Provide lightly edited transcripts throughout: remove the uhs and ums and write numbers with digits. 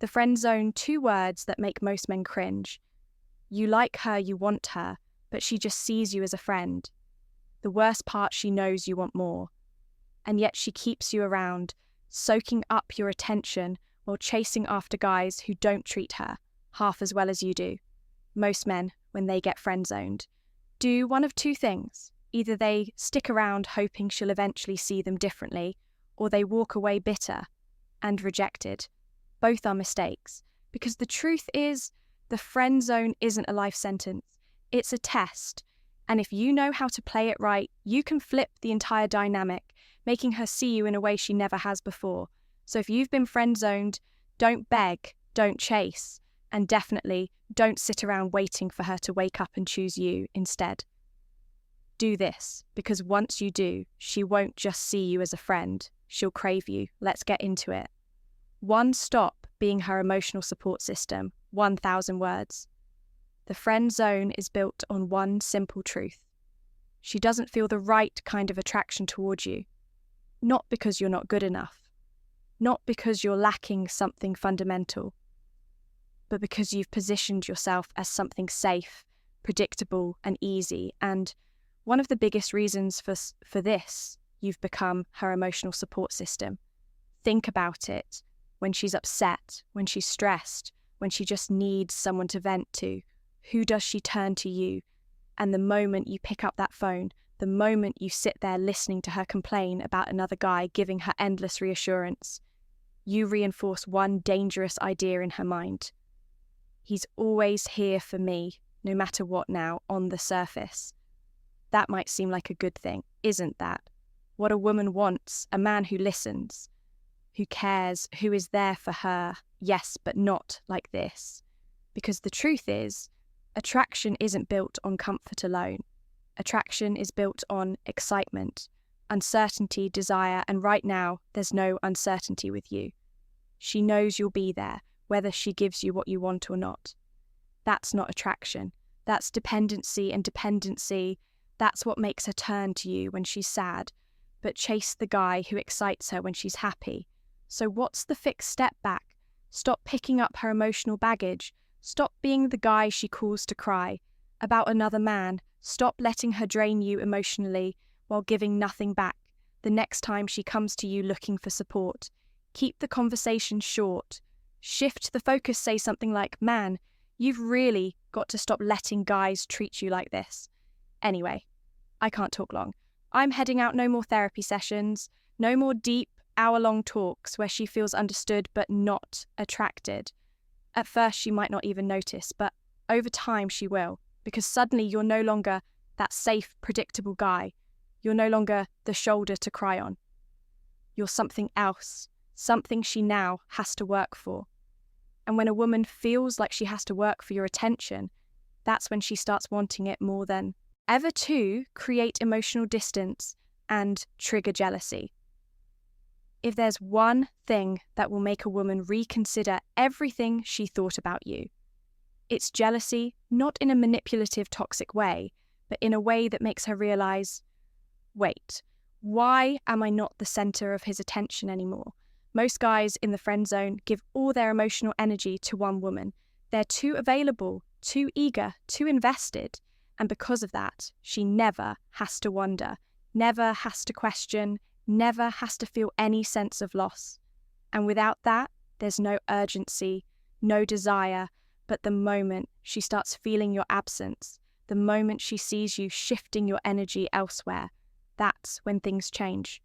The friend zone, 2 words that make most men cringe. You like her, you want her, but she just sees you as a friend. The worst part, she knows you want more. And yet she keeps you around, soaking up your attention while chasing after guys who don't treat her half as well as you do. Most men, when they get friend zoned, do one of 2 things. Either they stick around hoping she'll eventually see them differently, or they walk away bitter and rejected. Both are mistakes, because the truth is, the friend zone isn't a life sentence. It's a test. And if you know how to play it right, you can flip the entire dynamic, making her see you in a way she never has before. So if you've been friend zoned, don't beg, don't chase, and definitely don't sit around waiting for her to wake up and choose you instead. Do this, because once you do, she won't just see you as a friend, she'll crave you. Let's get into it. 1, stop being her emotional support system. 1,000 words. The friend zone is built on one simple truth. She doesn't feel the right kind of attraction towards you. Not because you're not good enough. Not because you're lacking something fundamental. But because you've positioned yourself as something safe, predictable, and easy. And one of the biggest reasons for this, you've become her emotional support system. Think about it. When she's upset, when she's stressed, when she just needs someone to vent to, who does she turn to? You. And the moment you pick up that phone, the moment you sit there listening to her complain about another guy giving her endless reassurance, you reinforce one dangerous idea in her mind. He's always here for me, no matter what now, on the surface. That might seem like a good thing, isn't that? What a woman wants, a man who listens, who cares, who is there for her, yes, but not like this. Because the truth is, attraction isn't built on comfort alone. Attraction is built on excitement, uncertainty, desire, and right now, there's no uncertainty with you. She knows you'll be there, whether she gives you what you want or not. That's not attraction. That's dependency, and dependency, that's what makes her turn to you when she's sad, but chase the guy who excites her when she's happy. So what's the fixed step back? Stop picking up her emotional baggage. Stop being the guy she calls to cry about another man. Stop letting her drain you emotionally while giving nothing back the next time she comes to you looking for support. Keep the conversation short. Shift the focus, say something like, "Man, you've really got to stop letting guys treat you like this." Anyway, I can't talk long. I'm heading out. No more therapy sessions, no more deep hour-long talks where she feels understood but not attracted. At first she might not even notice, but over time she will, because suddenly you're no longer that safe, predictable guy. You're no longer the shoulder to cry on. You're something else, something she now has to work for. And when a woman feels like she has to work for your attention, that's when she starts wanting it more than ever to create emotional distance and trigger jealousy. If there's one thing that will make a woman reconsider everything she thought about you, it's jealousy, not in a manipulative, toxic way, but in a way that makes her realize, wait, why am I not the center of his attention anymore? Most guys in the friend zone give all their emotional energy to one woman. They're too available, too eager, too invested. And because of that, she never has to wonder, never has to question, never has to feel any sense of loss. And without that, there's no urgency, no desire, but the moment she starts feeling your absence, the moment she sees you shifting your energy elsewhere, that's when things change.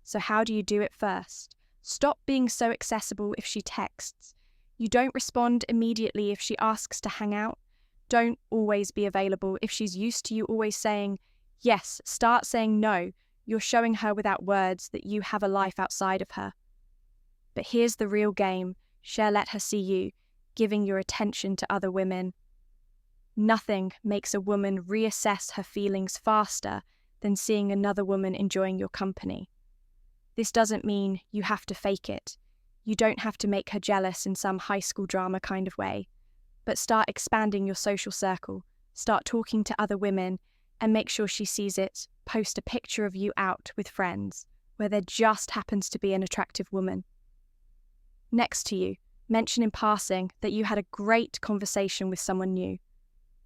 So how do you do it first? Stop being so accessible if she texts. You don't respond immediately if she asks to hang out. Don't always be available if she's used to you always saying yes. Start saying no. You're showing her without words that you have a life outside of her. But here's the real game. Let her see you, giving your attention to other women. Nothing makes a woman reassess her feelings faster than seeing another woman enjoying your company. This doesn't mean you have to fake it. You don't have to make her jealous in some high school drama kind of way. But start expanding your social circle. Start talking to other women and make sure she sees it. Post a picture of you out with friends where there just happens to be an attractive woman next to you. Mention in passing that you had a great conversation with someone new.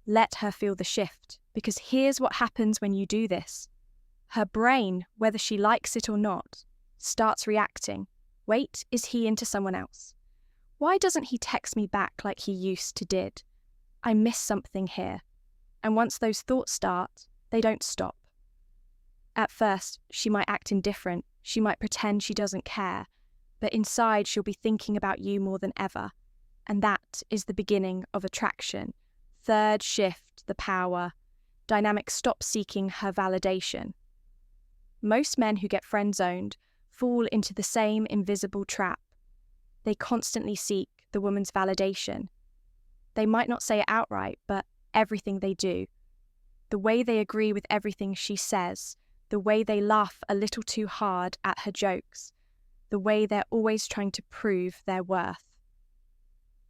Let her feel the shift, because here's what happens when you do this. Her brain, whether she likes it or not, starts reacting. Wait, is he into someone else? Why doesn't he text me back like he used to did? I miss something here. And once those thoughts start, they don't stop. At first, she might act indifferent, she might pretend she doesn't care, but inside she'll be thinking about you more than ever. And that is the beginning of attraction. Third shift, the power. Dynamic stops seeking her validation. Most men who get friend-zoned fall into the same invisible trap. They constantly seek the woman's validation. They might not say it outright, but everything they do, the way they agree with everything she says, the way they laugh a little too hard at her jokes, the way they're always trying to prove their worth.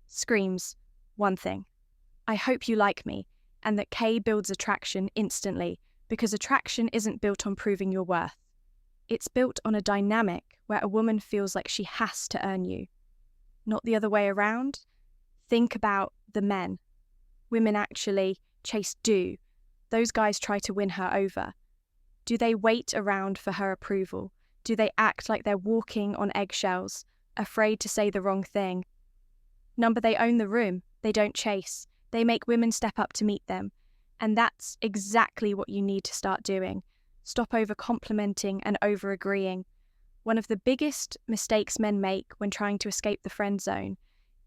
Screams one thing. I hope you like me, and that K builds attraction instantly, because attraction isn't built on proving your worth. It's built on a dynamic where a woman feels like she has to earn you. Not the other way around. Think about the men. Women actually chase do. Those guys try to win her over. Do they wait around for her approval? Do they act like they're walking on eggshells, afraid to say the wrong thing? Number, they own the room. They don't chase. They make women step up to meet them. And that's exactly what you need to start doing. Stop over-complimenting and over-agreeing. One of the biggest mistakes men make when trying to escape the friend zone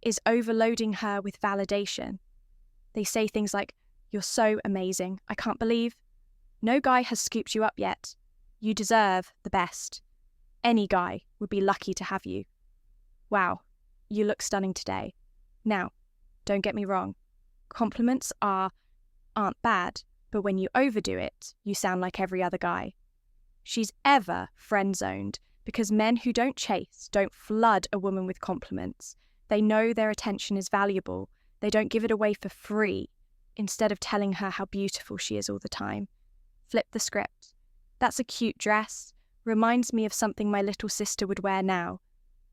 is overloading her with validation. They say things like, "You're so amazing. I can't believe. No guy has scooped you up yet. You deserve the best. Any guy would be lucky to have you. Wow, you look stunning today." Now, don't get me wrong. Compliments aren't bad, but when you overdo it, you sound like every other guy. She's ever friend-zoned because men who don't chase don't flood a woman with compliments. They know their attention is valuable. They don't give it away for free, instead of telling her how beautiful she is all the time. Flip the script. That's a cute dress. Reminds me of something my little sister would wear now.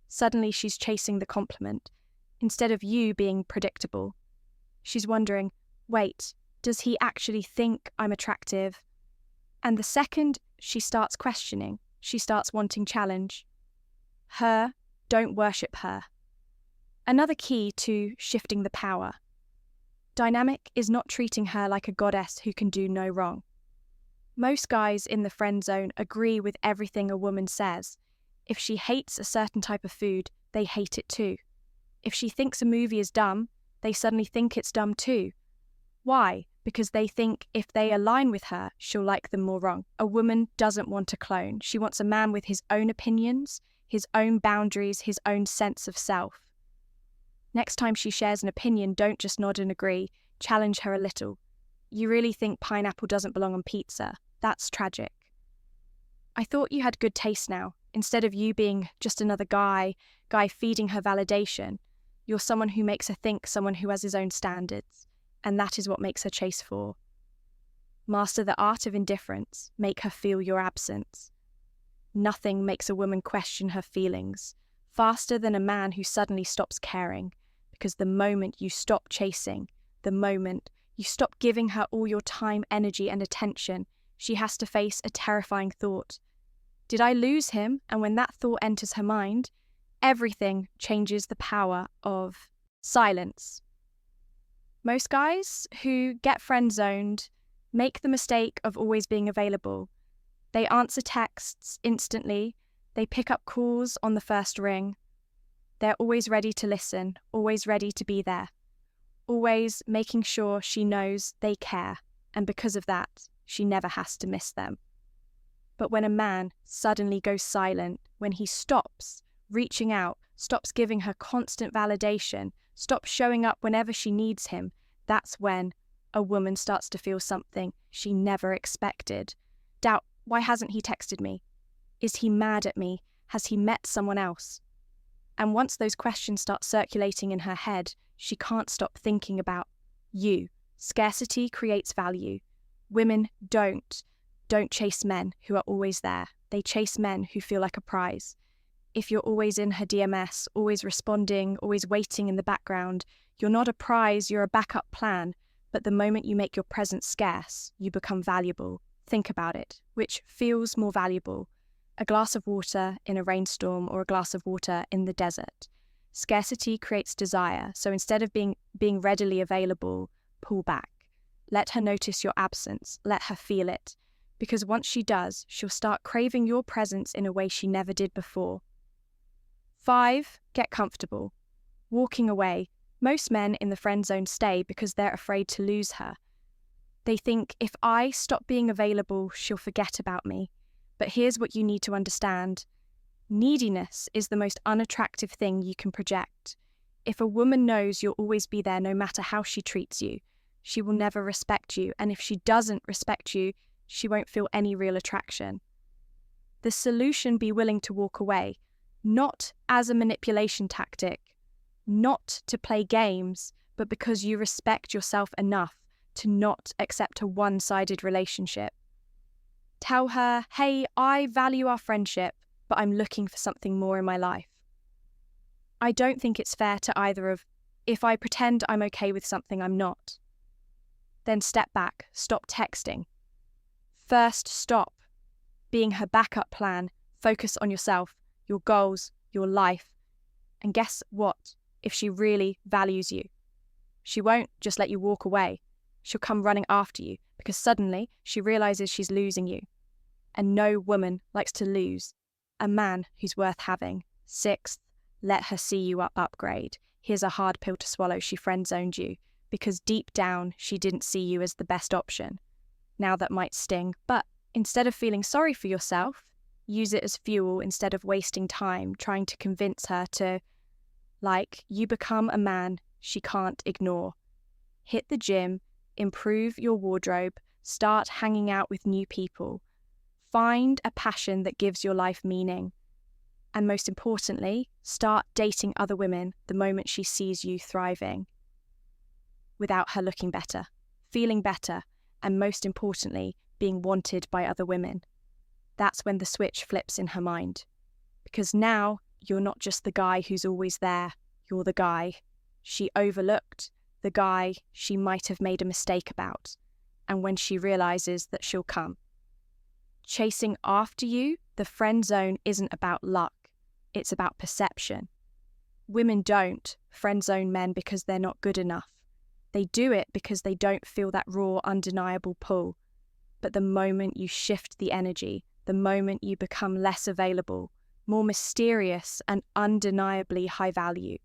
Suddenly she's chasing the compliment, instead of you being predictable. She's wondering, wait, does he actually think I'm attractive? And the second she starts questioning, she starts wanting challenge. Her, don't worship her. Another key to shifting the power. Dynamic is not treating her like a goddess who can do no wrong. Most guys in the friend zone agree with everything a woman says. If she hates a certain type of food, they hate it too. If she thinks a movie is dumb, they suddenly think it's dumb too. Why? Because they think if they align with her, she'll like them more wrong. A woman doesn't want a clone. She wants a man with his own opinions, his own boundaries, his own sense of self. Next time she shares an opinion, don't just nod and agree. Challenge her a little. You really think pineapple doesn't belong on pizza? That's tragic. I thought you had good taste now. Instead of you being just another guy feeding her validation, you're someone who makes her think, someone who has his own standards. And that is what makes her chase for. Master the art of indifference. Make her feel your absence. Nothing makes a woman question her feelings faster than a man who suddenly stops caring. Because the moment you stop chasing, the moment you stop giving her all your time, energy, and attention, she has to face a terrifying thought. Did I lose him? And when that thought enters her mind, everything changes. The power of silence. Most guys who get friend-zoned make the mistake of always being available. They answer texts instantly. They pick up calls on the first ring. They're always ready to listen, always ready to be there, always making sure she knows they care, and because of that, she never has to miss them. But when a man suddenly goes silent, when he stops reaching out, stops giving her constant validation, stops showing up whenever she needs him, that's when a woman starts to feel something she never expected. Doubt, why hasn't he texted me? Is he mad at me? Has he met someone else? And once those questions start circulating in her head, she can't stop thinking about you. Scarcity creates value. Women don't chase men who are always there. They chase men who feel like a prize. If you're always in her DMS, always responding, always waiting in the background, you're not a prize, you're a backup plan. But the moment you make your presence scarce, you become valuable. Think about it. Which feels more valuable? A glass of water in a rainstorm or a glass of water in the desert? Scarcity creates desire, so instead of being readily available, pull back. Let her notice your absence, let her feel it. Because once she does, she'll start craving your presence in a way she never did before. 5. Get comfortable. Walking away. Most men in the friend zone stay because they're afraid to lose her. They think, if I stop being available, she'll forget about me. But here's what you need to understand. Neediness is the most unattractive thing you can project. If a woman knows you'll always be there no matter how she treats you, she will never respect you, and if she doesn't respect you, she won't feel any real attraction. The solution: be willing to walk away, not as a manipulation tactic, not to play games, but because you respect yourself enough to not accept a one-sided relationship. Tell her, hey, I value our friendship, but I'm looking for something more in my life. I don't think it's fair to either of, if I pretend I'm okay with something I'm not. Then step back, stop texting. First, stop being her backup plan, focus on yourself, your goals, your life. And guess what? If she really values you, she won't just let you walk away. She'll come running after you because suddenly she realizes she's losing you. And no woman likes to lose a man who's worth having. 6th, let her see you upgrade. Here's a hard pill to swallow. She friend-zoned you because deep down she didn't see you as the best option. Now that might sting, but instead of feeling sorry for yourself, use it as fuel instead of wasting time trying to convince her to, you become a man she can't ignore. Hit the gym, improve your wardrobe, start hanging out with new people. Find a passion that gives your life meaning. And most importantly, start dating other women the moment she sees you thriving. Without her looking better, feeling better, and most importantly, being wanted by other women. That's when the switch flips in her mind. Because now, you're not just the guy who's always there, you're the guy she overlooked, the guy she might have made a mistake about, and when she realizes that she'll come. Chasing after you, the friend zone isn't about luck, it's about perception. Women don't friend zone men because they're not good enough. They do it because they don't feel that raw, undeniable pull. But the moment you shift the energy, the moment you become less available, more mysterious and undeniably high value,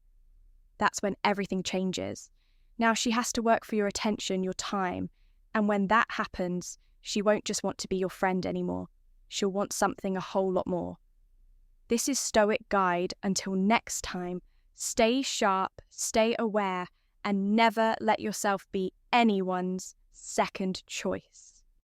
that's when everything changes. Now she has to work for your attention, your time, and when that happens, she won't just want to be your friend anymore. She'll want something a whole lot more. This is Stoic Guide. Until next time, stay sharp, stay aware, and never let yourself be anyone's second choice.